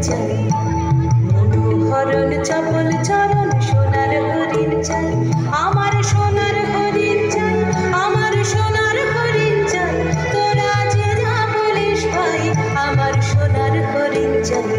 চাই, মনোহরণ চপল চরণ সোনার হরিণ চাই, আমার সোনার হরিণ চাই, আমার সোনার হরিণ চাই, তোরা যে যা বলিস ভাই, আমার সোনার হরিণ চাই।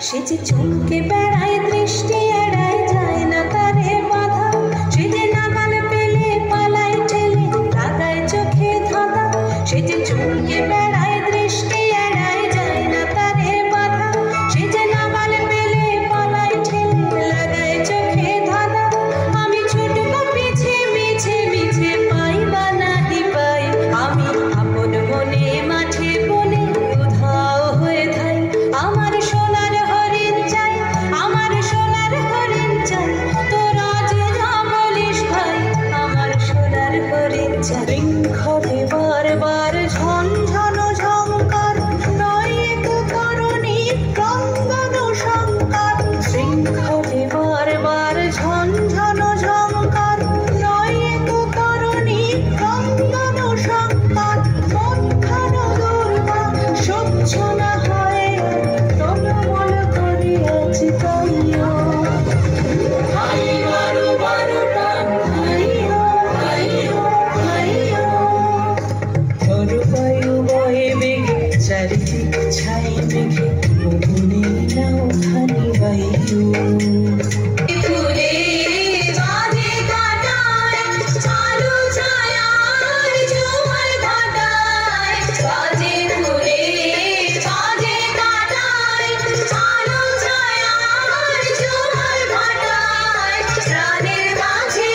সে যে চমকে বেড়ায়, দৃষ্টি এড়ায়, যায় না তারে বাধা, সে যে নাগাল পেলে পালায় ঠেলে, লাগায় চোখে ধাঁধা। সে যে চমকে বেড়ায়, দৃষ্টি এড়ায়, যায় না তারে বাধা, সে যে নাগাল পেলে পালায় ঠেলে, লাগায় চোখে ধাঁধা। আমি ছুটব পিছে মিছে মিছে, পাই বা নাহি পাই, আমি আপন মনে মাঠে বনে উধাও হয়ে থাই। আমার সোনার হরিণ চাই, আমার সোনার হরিণ চাই, তোরা যে যা বলিস ভাই, আমার সোনার হরিণ চাই। শৃঙ্খলে বারবার ঝনঝন ঝঙ্কার, নয় এক কারণে ক্রন্দন সংকার। শৃঙ্খলে বারবার ঝনঝন ঝঙ্কার, নয় এক কারণে ক্রন্দন সংকার। মনখান দুর্বা সহ্য না হয়, তলমল করিয়াছি তাইও। হাই বারো বারোটা, হাইও হাইও হাইও। ঝড় বায়ু বয়ে বেগে, চারিদিক ছাই মেঘে, মনে নাও খানি বাইও। ফুলে বাজে কাটায়, আলো ছায়ায় ঝুমার ভাটায়, বাজে ফুলে বাজে কাটায়, আলো ছায়ায় ঝুমার ভাটায়। প্রাণের মাঝে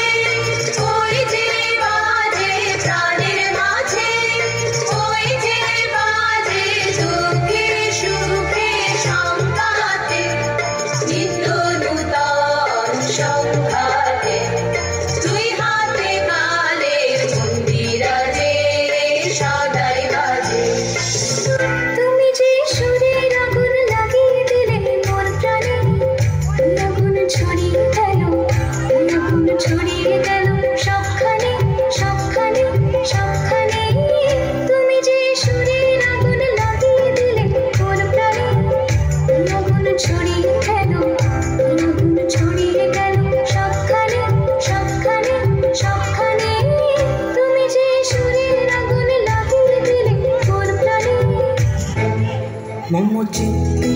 ওই যে বাজে, প্রাণের মাঝে ওই যে বাজে, দুঃখে সুখে সংঘাতে, নিত্য নূতন সংঘাতে। দুই হাতে কালের মন্দিরাজে, সদাই বাজে। তুমি যে সুরের আগুন লাগিয়ে দিলে মোর প্রাণে, আগুন ছড়িয়ে গেল, আগুন ছড়িয়ে গেল সবখানে সবখানে সবখানে। তুমি যে সুরের আগুন লাগিয়ে দিলে মোর প্রাণে, আগুন ছড়িয়ে গেল, আগুন ছড়িয়ে গেল সবখানে সবখানে সবখানে। তুমি যে সুরের আগুন লাগিয়ে দিলে মোর প্রাণে। মম চিত্তে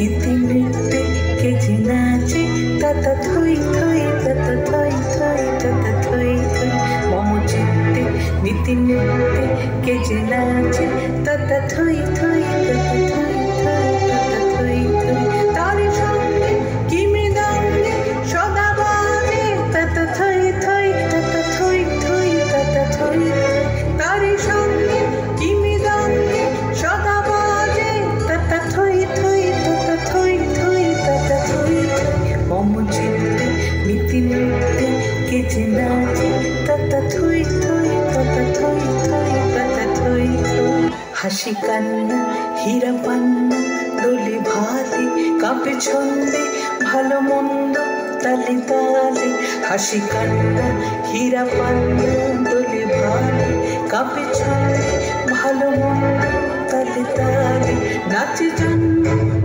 ইতি নৃত্যে কে যে নাচে, তত থই থই তত থই থই তত থই থই। মম চিত্তে নীতি নৃত্যে কে যে নাচে, তত থই থই তত থই থই তত থই থই। তার সঙ্গে কি মৃদঙ্গে সদা বাজে, তত থই থই তত থই থই তত থই থই। তার সঙ্গে কি মৃদঙ্গে সদা বাজে, তত থই থই তত থই থই তত থই থই। মম চিত্তে নীতি নৃত্যে কে যে নাচে, তত থই থই তত থই থই তত থই থই। হাসি কান্না হীরা পান্না দোলে ভালে, কাঁপে ছন্দে ভালো মন্দ তালে তালে। হাসি কান্না হীরা পান্না দোলে ভালে, কাঁপে ছন্দে ভালো মন্দ তালে তালে। নাচে জন্ম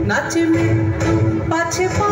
নাচে মৃত্যু, পাছে পা